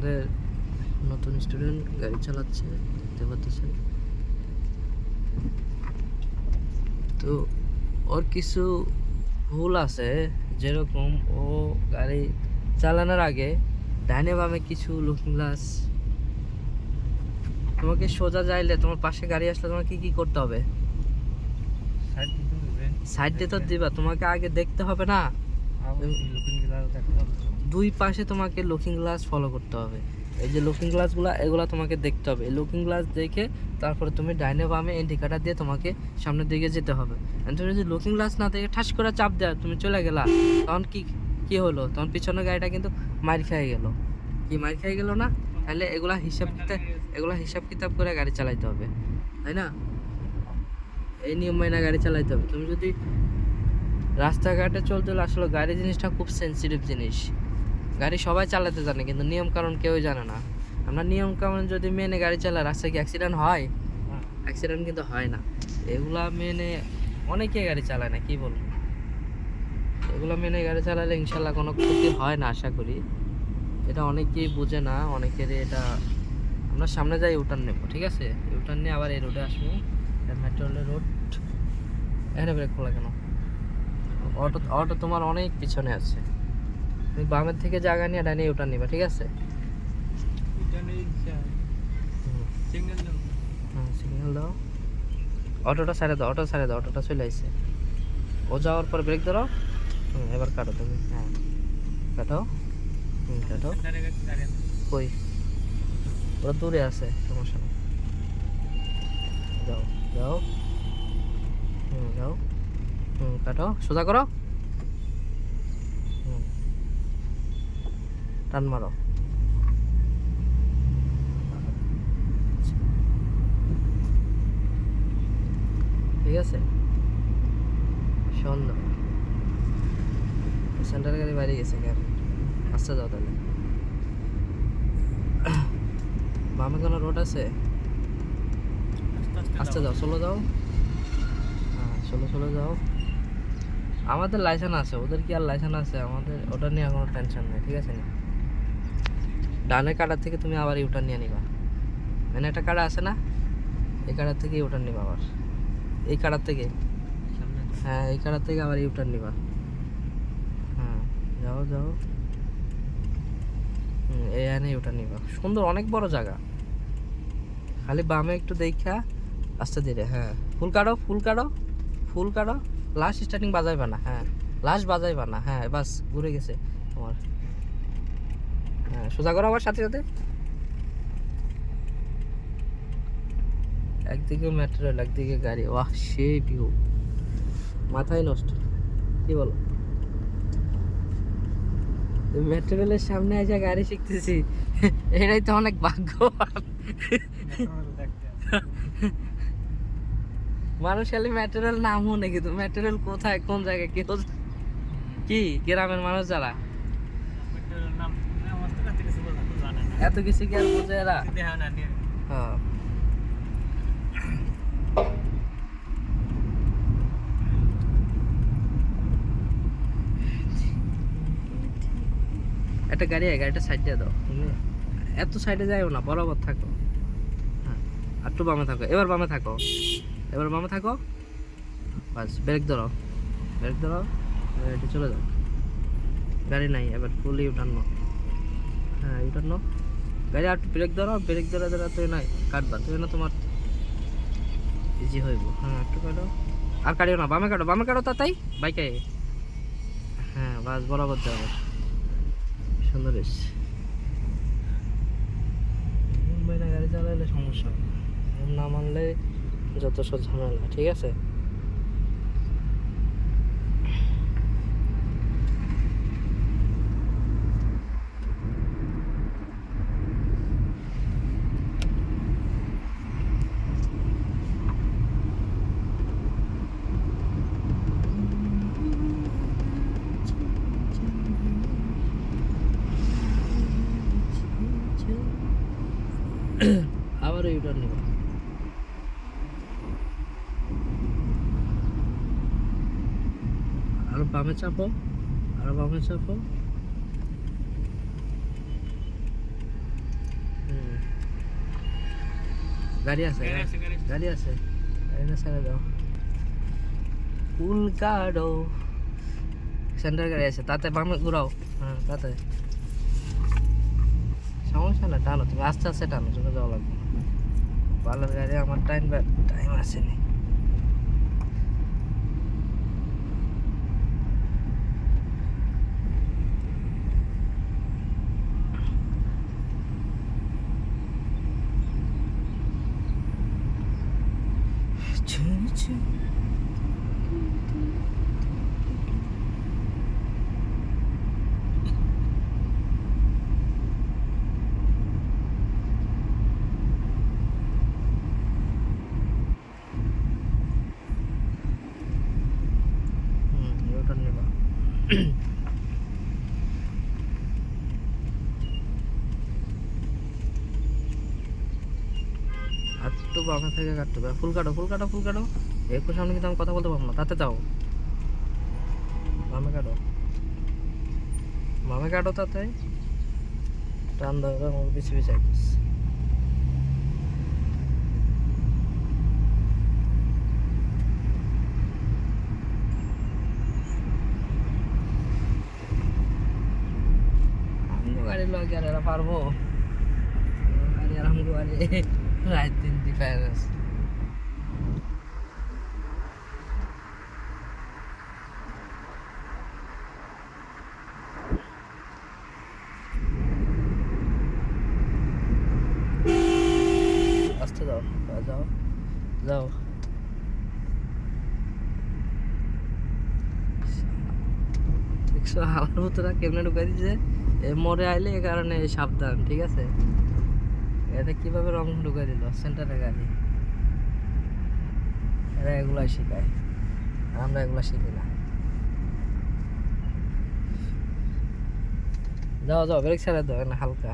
আমাদের নতুন স্টুডেন্ট গাড়ি চালাচ্ছে, দেখতে পাচ্ছেন। তো ওর কিছু ভুল আছে, যেরকম ও গাড়ি চালানোর আগে ডাইনে বামে কিছু লুকিং গ্লাস, তোমাকে সোজা যাইলে তোমার পাশে গাড়ি আসলে তোমাকে কি করতে হবে? সাইড দিয়ে তো দিবা, তোমাকে আগে দেখতে হবে না? দুই পাশে তোমাকে লুকিং গ্লাস ফলো করতে হবে। এই যে লুকিং গ্লাসগুলো, এগুলো তোমাকে দেখতে হবে। এই লুকিং গ্লাস দেখে তারপরে তুমি ডাইনে বামে ইন্ডিকেটার দিয়ে তোমাকে সামনের দিকে যেতে হবে। তুমি যদি লুকিং গ্লাস না দেখে ঠাস করে চাপ দেওয়া তুমি চলে গেলা, তখন কি হলো? তখন পিছনের গাড়িটা কিন্তু মার খেয়ে গেল। কি মার খেয়ে গেল না? তাহলে এগুলা হিসাব কিতাব করে গাড়ি চালাইতে হবে, তাই না? এই নিয়ম মাইনা গাড়ি চালাইতে হবে। তুমি যদি রাস্তাঘাটে চলতে হলে, আসলে গাড়ি জিনিসটা খুব সেন্সিটিভ জিনিস। গাড়ি সবাই চালাতে জানে, কিন্তু নিয়ম কারণ কেউই জানে না। আমরা নিয়ম কারণ যদি মেনে গাড়ি চালাই, রাস্তায় কি অ্যাক্সিডেন্ট হয়? অ্যাক্সিডেন্ট কিন্তু হয় না। এগুলা মেনে অনেকে গাড়ি চালায় না, কি বলবো। এগুলো মেনে গাড়ি চালালে ইনশাল্লাহ কোনো ক্ষতি হয় না, আশা করি। এটা অনেকেই বোঝে না, অনেকেরই এটা। আমরা সামনে যাই ইউটার্ন নেবো, ঠিক আছে? ইউটার্ন নিয়ে আবার এই রোডে আসবো, মেট্রো রোড। এখানে ব্রেক খোলা কেন? অটো তোমার অনেক পিছনে আছে। তুমি বামের থেকে জায়গা নিয়ে ডাইনে ইউটার্ন নিবা, ঠিক আছে? সিগন্যাল দাও। অটোটা সাইডে দাও, অটোটা চলে আসছে। ও যাওয়ার পর ব্রেক ধরো। এবার কাটো তুমি। হ্যাঁ, কাটো। কাটো। কই? ওরা দূরে আছে, সমস্যা নেই। যাও যাও। যাও। কাটো, সোজা করো। টান মারো। ঠিক আছে, সুন্দর। সেন্টার গাড়ি বাইরে গেছে কেন? আচ্ছা, যাও তাহলে। বামে কোনো রোড আছে? আস্তে যাও, সোলো যাও। হ্যাঁ, সোলো যাও। আমাদের লাইসেন্স আছে, ওদের কি আর লাইসেন্স আছে? আমাদের ওটা নিয়ে কোনো টেনশন নেই, ঠিক আছে? না, ডানের কাটার থেকে তুমি আবার ইউটার্ন নিয়ে নিবা। মানে একটা কাটা আছে না, এই কাটার থেকে ইউটার্ন নিবা আবার। এই কাটার থেকে, হ্যাঁ, এই কাটার থেকে আবার ইউটার্ন নিবা। হ্যাঁ, যাও যাও। এই আনে ইউটার্ন নিবা। সুন্দর, অনেক বড় জায়গা। খালি বামে একটু দেখা আস্তে ধীরে। হ্যাঁ, ফুল কাটো। লাস্ট স্টার্টিং বাজাইবা না। হ্যাঁ, লাস্ট বাজাইবা না। হ্যাঁ, বাস ঘুরে গেছে তোমার। হ্যাঁ, সোজা করো আবার সাথে সাথে। একদিকে ম্যাটেরিয়াল, একদিকে গাড়ি। ওয়াহ, সেই ভিউ, মাথায় নষ্ট। কি বলো? ম্যাটেরিয়ালের সামনে এসে গাড়ি শিখতেছি, এটাই তো অনেক ভাগ্যবান। মানুষ খালি ম্যাটেরিয়াল নাম মনে, কিন্তু ম্যাটেরিয়াল কোথায়, কোন জায়গায়, কেউ কি গ্রামের মানুষ যারা এত কিছু কি আর বোঝে এরা? হ্যাঁ, একটা গাড়িটা সাইড দিয়ে দাও। তুমি এত সাইডে যাইও না, বরাবর থাকো। হ্যাঁ, আর একটু বামে থাকো। এবার বামে থাকো। বাস, ব্রেক ধরো। এটা চলে যাও। গাড়ি নাই, এবার ফুল ইউটার্ন নাও। হ্যাঁ, ইউটার্ন নাও। গাড়ি আর ব্রেক ধরো। তুই নাই কাটবা, তুই না তোমার ইজি হইব। হ্যাঁ, একটু কাটো। আর কাটিও না, বামে কাটো তাই বাইকে। হ্যাঁ, বাস, বরাবর যাবে। সুন্দর এসছে। মুম্বাই না গাড়ি চালাইলে সমস্যা না মানলে যত সব ঝামেলা, ঠিক আছে? আবার ইউটার্ন নিব। আরো বামে চাপো। গাড়ি আছে গাড়ি আছে গাড়িটা ছেড়ে দাও উল্কাডো সেন্টার গাড়ি আছে তাতে বামে ঘুরাও হ্যাঁ তাতে সমস্যা না টানো তুমি আস্তে আস্তে টানো চলে যাওয়া লাগবে পার্লার গাড়ি আমার টাইম আসেনি আর একটু বামে থেকে কাটতে হবে ফুল কাটো একটু সামনে কিন্তু আমি কথা বলতে পারবো না তাতে যাও বামে কাটো তাতে টান দাও আমার পিছিয়ে পিছিয়ে আইতেছে আমিও গাড়ি লগে আর এরা পারবো গাড়ি আর আমগো গাড়ি রাত দিন ডিফারেন্স আস্তে যাও যাও যাও দেখছো হালার ভিতরে কেমনে ঢুকাই দিছে এ মোড়ে আইলে এ কারণে সাবধান ঠিক আছে এটা কিভাবে রং ঢুকাই দিল সেন্টারে গাড়ি এরা এগুলাই শিখায় আমরা এগুলা শিখি না যাও ব্রেক ছেড়ে দাও না হালকা